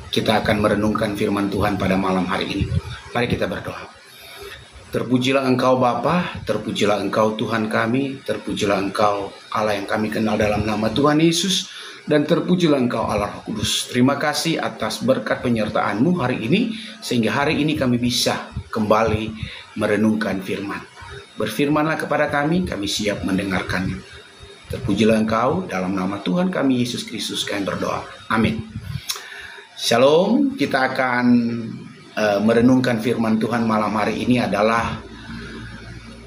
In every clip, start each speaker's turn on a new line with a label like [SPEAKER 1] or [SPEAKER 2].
[SPEAKER 1] kita akan merenungkan firman Tuhan pada malam hari ini. Mari kita berdoa. Terpujilah Engkau Bapa, terpujilah Engkau Tuhan kami, terpujilah Engkau Allah yang kami kenal dalam nama Tuhan Yesus, dan terpujilah Engkau Allah Roh Kudus. Terima kasih atas berkat penyertaan-Mu hari ini, sehingga hari ini kami bisa kembali merenungkan firman. Berfirmanlah kepada kami siap mendengarkannya. Terpujilah Engkau, dalam nama Tuhan kami Yesus Kristus kami berdoa. Amin. Shalom, kita akan merenungkan firman Tuhan malam hari ini adalah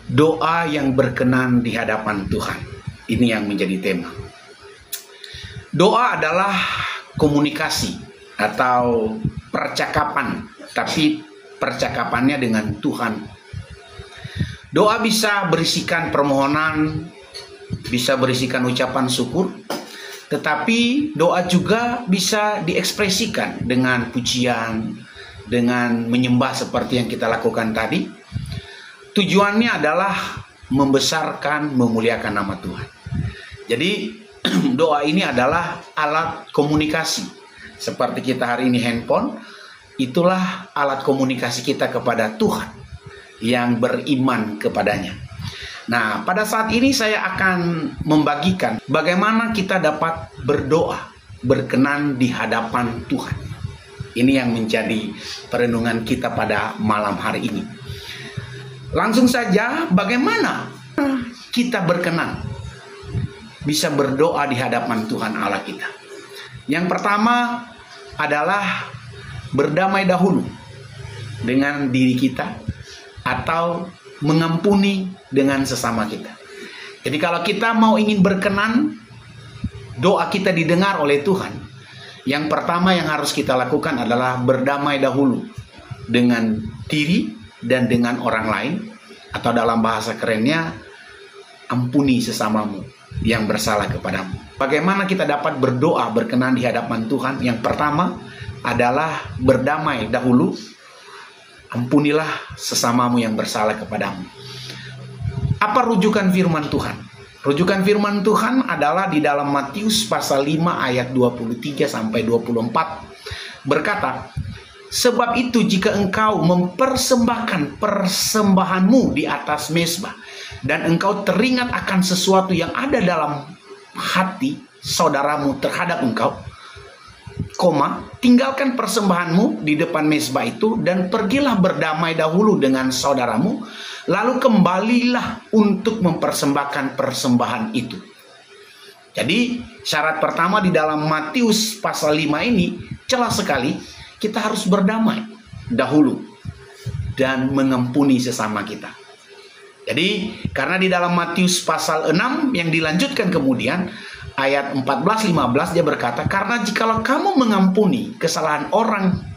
[SPEAKER 1] doa yang berkenan di hadapan Tuhan. Ini yang menjadi tema. Doa adalah komunikasi atau percakapan, tapi percakapannya dengan Tuhan. Doa bisa berisikan permohonan, bisa berisikan ucapan syukur, tetapi doa juga bisa diekspresikan dengan pujian, dengan menyembah seperti yang kita lakukan tadi. Tujuannya adalah membesarkan, memuliakan nama Tuhan. Jadi doa ini adalah alat komunikasi. Seperti kita hari ini handphone, itulah alat komunikasi kita kepada Tuhan yang beriman kepadanya. Nah, pada saat ini saya akan membagikan bagaimana kita dapat berdoa berkenan di hadapan Tuhan. Ini yang menjadi perenungan kita pada malam hari ini. Langsung saja, bagaimana kita berkenan bisa berdoa di hadapan Tuhan Allah kita? Yang pertama adalah berdamai dahulu dengan diri kita atau mengampuni dengan sesama kita. Jadi kalau kita mau ingin berkenan, doa kita didengar oleh Tuhan, yang pertama yang harus kita lakukan adalah berdamai dahulu dengan diri dan dengan orang lain, atau dalam bahasa kerennya, ampuni sesamamu yang bersalah kepadamu. Bagaimana kita dapat berdoa berkenan di hadapan Tuhan? Yang pertama adalah berdamai dahulu, ampunilah sesamamu yang bersalah kepadamu. Apa rujukan firman Tuhan? Rujukan firman Tuhan adalah di dalam Matius pasal 5 ayat 23 sampai 24. Berkata, sebab itu jika engkau mempersembahkan persembahanmu di atas mezbah, dan engkau teringat akan sesuatu yang ada dalam hati saudaramu terhadap engkau, tinggalkan persembahanmu di depan mezbah itu dan pergilah berdamai dahulu dengan saudaramu, lalu kembalilah untuk mempersembahkan persembahan itu. Jadi syarat pertama di dalam Matius pasal 5 ini jelas sekali, kita harus berdamai dahulu dan mengampuni sesama kita. Jadi karena di dalam Matius pasal 6 yang dilanjutkan kemudian ayat 14-15 dia berkata, karena jikalau kamu mengampuni kesalahan orang,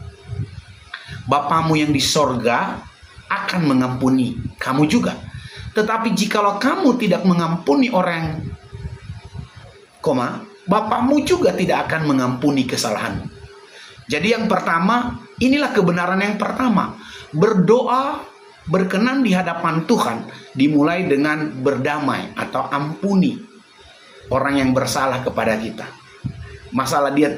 [SPEAKER 1] Bapamu yang di sorga akan mengampuni kamu juga. Tetapi jikalau kamu tidak mengampuni orang, Bapamu juga tidak akan mengampuni kesalahanmu. Jadi yang pertama, inilah kebenaran yang pertama. Berdoa berkenan di hadapan Tuhan dimulai dengan berdamai atau ampuni orang yang bersalah kepada kita. Masalah dia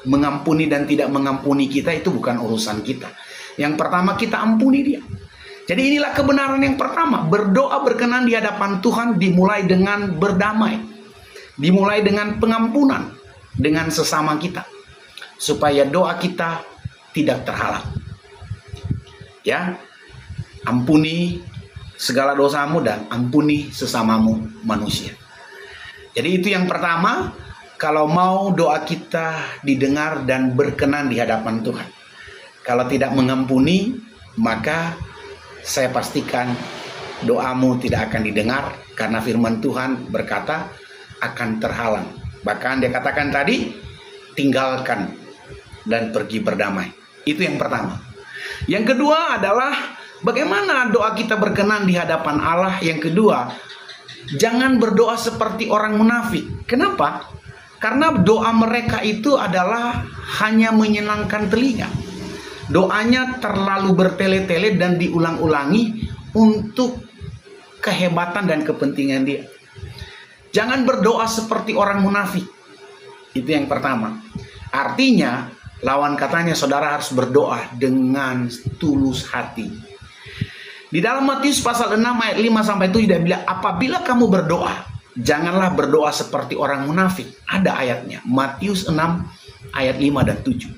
[SPEAKER 1] mengampuni dan tidak mengampuni kita itu bukan urusan kita. Yang pertama kita ampuni dia. Jadi inilah kebenaran yang pertama. Berdoa berkenan di hadapan Tuhan dimulai dengan berdamai. Dimulai dengan pengampunan dengan sesama kita. Supaya doa kita tidak terhalang. Ya, ampuni segala dosamu dan ampuni sesamamu manusia. Jadi itu yang pertama, kalau mau doa kita didengar dan berkenan di hadapan Tuhan. Kalau tidak mengampuni, maka saya pastikan doamu tidak akan didengar, karena firman Tuhan berkata akan terhalang. Bahkan dia katakan tadi, tinggalkan dan pergi berdamai. Itu yang pertama. Yang kedua adalah bagaimana doa kita berkenan di hadapan Allah. Yang kedua, jangan berdoa seperti orang munafik. Kenapa? Karena doa mereka itu adalah hanya menyenangkan telinga. Doanya terlalu bertele-tele dan diulang-ulangi untuk kehebatan dan kepentingan dia. Jangan berdoa seperti orang munafik. Itu yang pertama. Artinya, Lawan katanya saudara harus berdoa dengan tulus hati. Di dalam Matius pasal 6 ayat 5-7 dia bilang, apabila kamu berdoa, janganlah berdoa seperti orang munafik. Ada ayatnya, Matius 6 ayat 5 dan 7.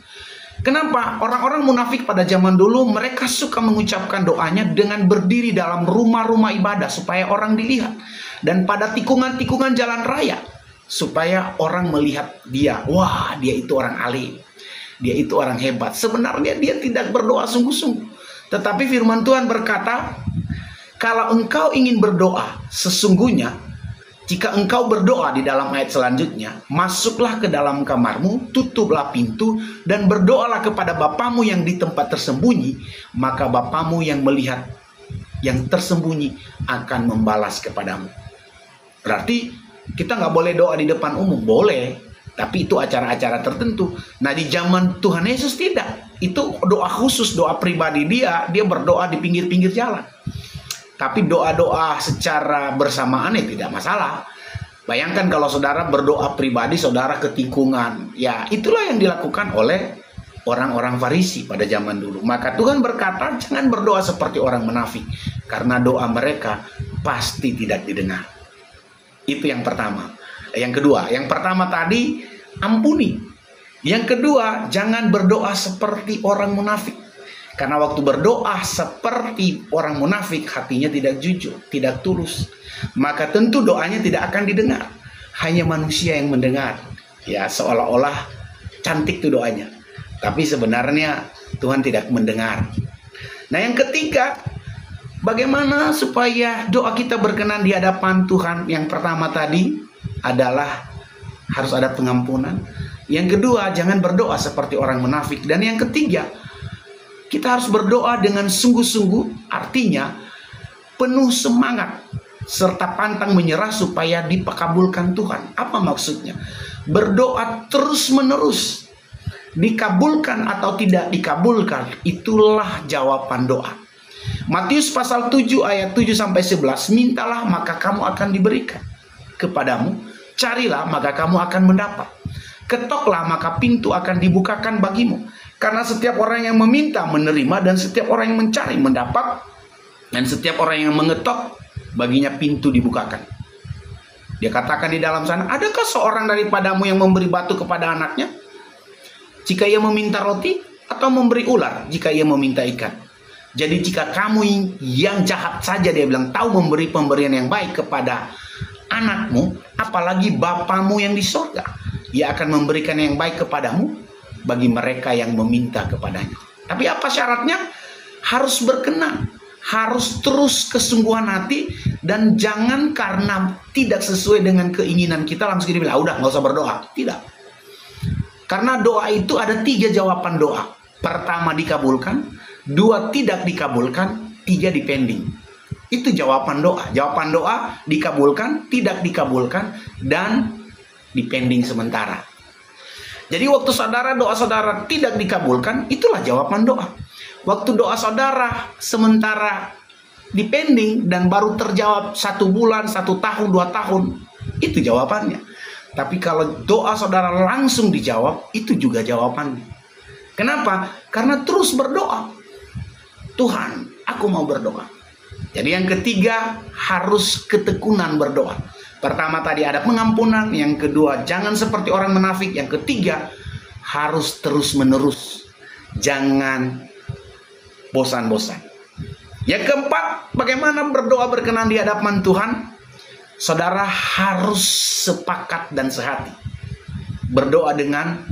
[SPEAKER 1] Kenapa? Orang-orang munafik pada zaman dulu mereka suka mengucapkan doanya dengan berdiri dalam rumah-rumah ibadah supaya orang dilihat. Dan pada tikungan-tikungan jalan raya supaya orang melihat dia. Wah, dia itu orang alim. Dia itu orang hebat. Sebenarnya dia tidak berdoa sungguh-sungguh. Tetapi firman Tuhan berkata, kalau engkau ingin berdoa sesungguhnya, jika engkau berdoa di dalam ayat selanjutnya, masuklah ke dalam kamarmu, tutuplah pintu, dan berdoalah kepada Bapamu yang di tempat tersembunyi, maka Bapamu yang melihat yang tersembunyi akan membalas kepadamu. Berarti kita nggak boleh doa di depan umum, boleh, tapi itu acara-acara tertentu. Nah di zaman Tuhan Yesus tidak. Itu doa khusus, doa pribadi dia berdoa di pinggir-pinggir jalan. Tapi doa-doa secara bersamaan ya tidak masalah. Bayangkan kalau saudara berdoa pribadi, saudara ke tikungan. Ya itulah yang dilakukan oleh orang-orang Farisi pada zaman dulu. Maka Tuhan berkata, jangan berdoa seperti orang munafik, karena doa mereka pasti tidak didengar. Itu yang pertama. Yang kedua, yang pertama tadi ampuni. Yang kedua, jangan berdoa seperti orang munafik. Karena waktu berdoa seperti orang munafik, hatinya tidak jujur, tidak tulus. Maka tentu doanya tidak akan didengar. Hanya manusia yang mendengar. Ya, seolah-olah cantik tuh doanya. Tapi sebenarnya Tuhan tidak mendengar. Nah yang ketiga, bagaimana supaya doa kita berkenan di hadapan Tuhan? Yang pertama tadi adalah harus ada pengampunan. Yang kedua, jangan berdoa seperti orang munafik. Dan yang ketiga, kita harus berdoa dengan sungguh-sungguh, artinya penuh semangat serta pantang menyerah supaya dikabulkan Tuhan. Apa maksudnya? Berdoa terus-menerus. Dikabulkan atau tidak dikabulkan, itulah jawaban doa. Matius pasal 7 ayat 7-11, mintalah maka kamu akan diberikan kepadamu, carilah maka kamu akan mendapat. Ketoklah maka pintu akan dibukakan bagimu. Karena setiap orang yang meminta menerima, dan setiap orang yang mencari mendapat, dan setiap orang yang mengetok baginya pintu dibukakan. Dia katakan di dalam sana, adakah seorang daripadamu yang memberi batu kepada anaknya jika ia meminta roti, atau memberi ular jika ia meminta ikan? Jadi jika kamu yang jahat saja, dia bilang, tahu memberi pemberian yang baik kepada anakmu, apalagi Bapamu yang di sorga, Ia akan memberikan yang baik kepadamu bagi mereka yang meminta kepadanya. Tapi apa syaratnya? Harus berkenan, harus terus kesungguhan hati, dan jangan karena tidak sesuai dengan keinginan kita langsung dibilang, udah nggak usah berdoa. Tidak. Karena doa itu ada 3 jawaban doa. Pertama dikabulkan, 2 tidak dikabulkan, 3 dipending. Itu jawaban doa. Jawaban doa dikabulkan, tidak dikabulkan, dan dipending sementara. Jadi waktu saudara doa saudara tidak dikabulkan, itulah jawaban doa. Waktu doa saudara sementara dipending dan baru terjawab 1 bulan, 1 tahun, 2 tahun, itu jawabannya. Tapi kalau doa saudara langsung dijawab, itu juga jawabannya. Kenapa? Karena terus berdoa. Tuhan, aku mau berdoa. Jadi yang ketiga, harus ketekunan berdoa. Pertama tadi ada pengampunan, yang kedua jangan seperti orang munafik, yang ketiga harus terus menerus, jangan bosan-bosan. Yang keempat, bagaimana berdoa berkenan di hadapan Tuhan? Saudara harus sepakat dan sehati. Berdoa dengan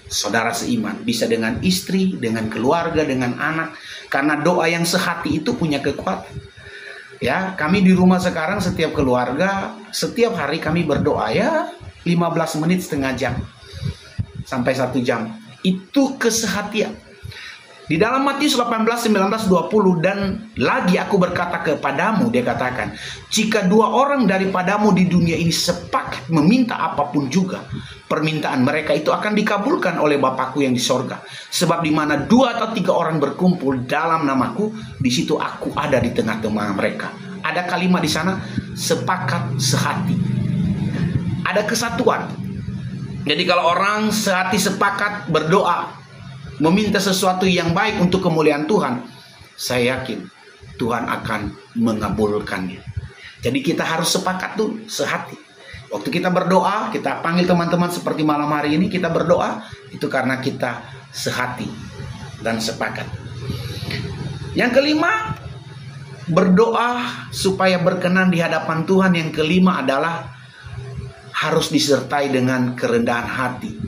[SPEAKER 1] saudara seiman, bisa dengan istri, dengan keluarga, dengan anak, karena doa yang sehati itu punya kekuatan. Ya, kami di rumah sekarang setiap keluarga, setiap hari kami berdoa ya 15 menit, setengah jam sampai 1 jam. Itu kesehatian. Di dalam Matius 18, 19, 20, dan lagi aku berkata kepadamu, dia katakan, jika 2 orang daripadamu di dunia ini sepakat meminta apapun juga, permintaan mereka itu akan dikabulkan oleh Bapakku yang di sorga. Sebab di mana 2 atau 3 orang berkumpul dalam namaku, di situ aku ada di tengah-tengah mereka. Ada kalimat di sana, sepakat sehati. Ada kesatuan. Jadi kalau orang sehati sepakat berdoa, meminta sesuatu yang baik untuk kemuliaan Tuhan, saya yakin Tuhan akan mengabulkannya. Jadi kita harus sepakat tuh, sehati. Waktu kita berdoa, kita panggil teman-teman seperti malam hari ini, kita berdoa, itu karena kita sehati dan sepakat. Yang kelima, berdoa supaya berkenan di hadapan Tuhan. Yang kelima adalah harus disertai dengan kerendahan hati.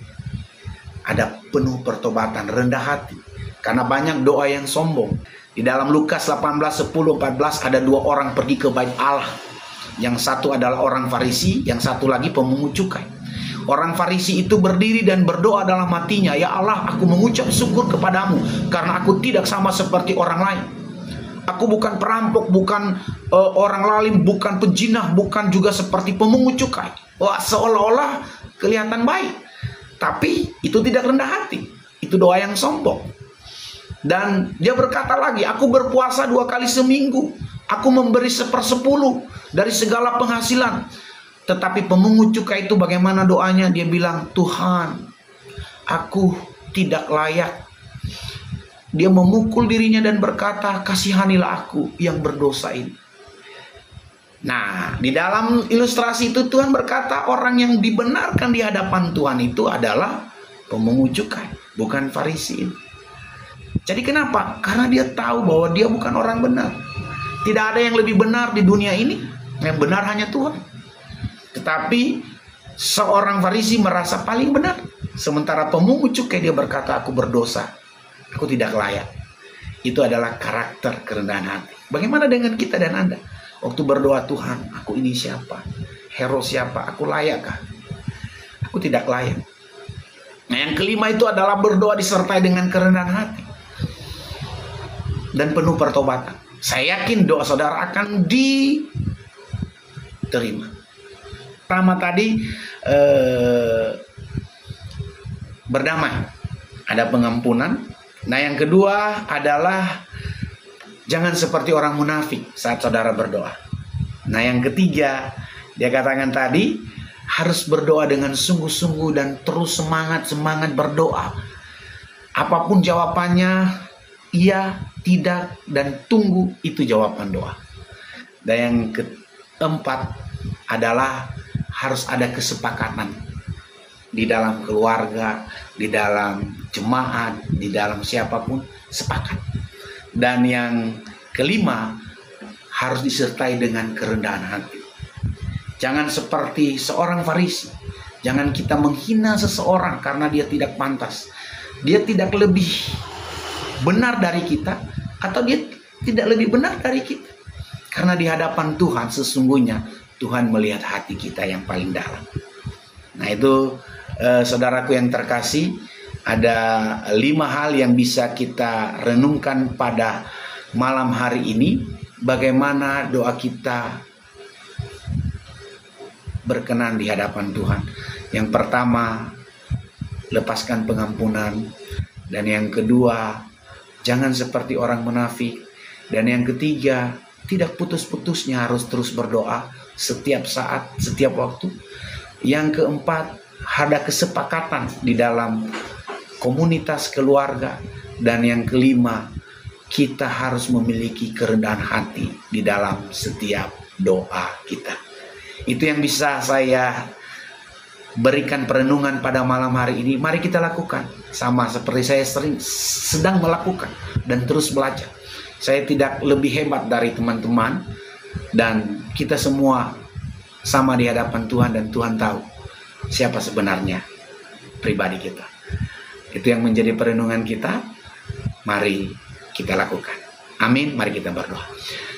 [SPEAKER 1] Ada penuh pertobatan, rendah hati. Karena banyak doa yang sombong. Di dalam Lukas 18:10-14 ada dua orang pergi ke bait Allah. Yang satu adalah orang Farisi, yang satu lagi pemungut cukai. Orang Farisi itu berdiri dan berdoa dalam hatinya, "Ya Allah, aku mengucap syukur kepadamu karena aku tidak sama seperti orang lain. Aku bukan perampok, bukan orang lalim, bukan pejinah, bukan juga seperti pemungut cukai." Wah, seolah-olah kelihatan baik, tapi itu tidak rendah hati. Itu doa yang sombong. Dan dia berkata lagi, "Aku berpuasa 2 kali seminggu. Aku memberi 1/10 dari segala penghasilan." Tetapi pemungut cukai itu bagaimana doanya? Dia bilang, "Tuhan, aku tidak layak." Dia memukul dirinya dan berkata, "Kasihanilah aku yang berdosa ini." Nah, di dalam ilustrasi itu Tuhan berkata orang yang dibenarkan di hadapan Tuhan itu adalah pemungut cukai, bukan Farisi ini. Jadi kenapa? Karena dia tahu bahwa dia bukan orang benar. Tidak ada yang lebih benar di dunia ini. Yang benar hanya Tuhan. Tetapi seorang Farisi merasa paling benar. Sementara pemungut cukai dia berkata, "Aku berdosa. Aku tidak layak." Itu adalah karakter kerendahan hati. Bagaimana dengan kita dan Anda? Waktu berdoa, "Tuhan, aku ini siapa? Hero siapa? Aku layakkah?" Aku tidak layak. Nah, yang kelima itu adalah berdoa disertai dengan kerendahan hati dan penuh pertobatan. Saya yakin doa saudara akan diterima. Pertama tadi berdamai, ada pengampunan. Nah, yang kedua adalah jangan seperti orang munafik saat saudara berdoa. Nah, yang ketiga dia katakan tadi harus berdoa dengan sungguh-sungguh dan terus semangat berdoa. Apapun jawabannya, iya, tidak, dan tunggu, itu jawaban doa. Dan yang keempat adalah harus ada kesepakatan di dalam keluarga, di dalam jemaat, di dalam siapapun, sepakat. Dan yang kelima harus disertai dengan kerendahan hati. Jangan seperti seorang Farisi. Jangan kita menghina seseorang karena dia tidak pantas. Dia tidak lebih benar dari kita, atau dia tidak lebih benar dari kita. Karena di hadapan Tuhan sesungguhnya Tuhan melihat hati kita yang paling dalam. Nah, itu saudaraku yang terkasih, ada 5 hal yang bisa kita renungkan pada malam hari ini. Bagaimana doa kita berkenan di hadapan Tuhan. Yang pertama, lepaskan pengampunan. Dan yang kedua, jangan seperti orang munafik. Dan yang ketiga, tidak putus-putusnya harus terus berdoa setiap saat, setiap waktu. Yang keempat, ada kesepakatan di dalam komunitas keluarga. Dan yang kelima, kita harus memiliki kerendahan hati di dalam setiap doa kita. Itu yang bisa saya berikan perenungan pada malam hari ini. Mari kita lakukan. Sama seperti saya sedang melakukan dan terus belajar. Saya tidak lebih hebat dari teman-teman. Dan kita semua sama di hadapan Tuhan. Dan Tuhan tahu siapa sebenarnya pribadi kita. Itu yang menjadi perenungan kita. Mari kita lakukan. Amin. Mari kita berdoa.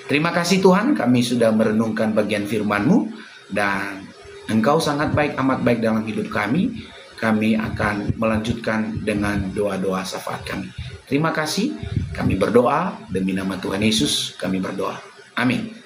[SPEAKER 1] Terima kasih Tuhan, kami sudah merenungkan bagian firman-Mu. Dan Engkau sangat baik, amat baik dalam hidup kami. Kami akan melanjutkan dengan doa-doa syafaat kami. Terima kasih. Kami berdoa demi nama Tuhan Yesus. Kami berdoa. Amin.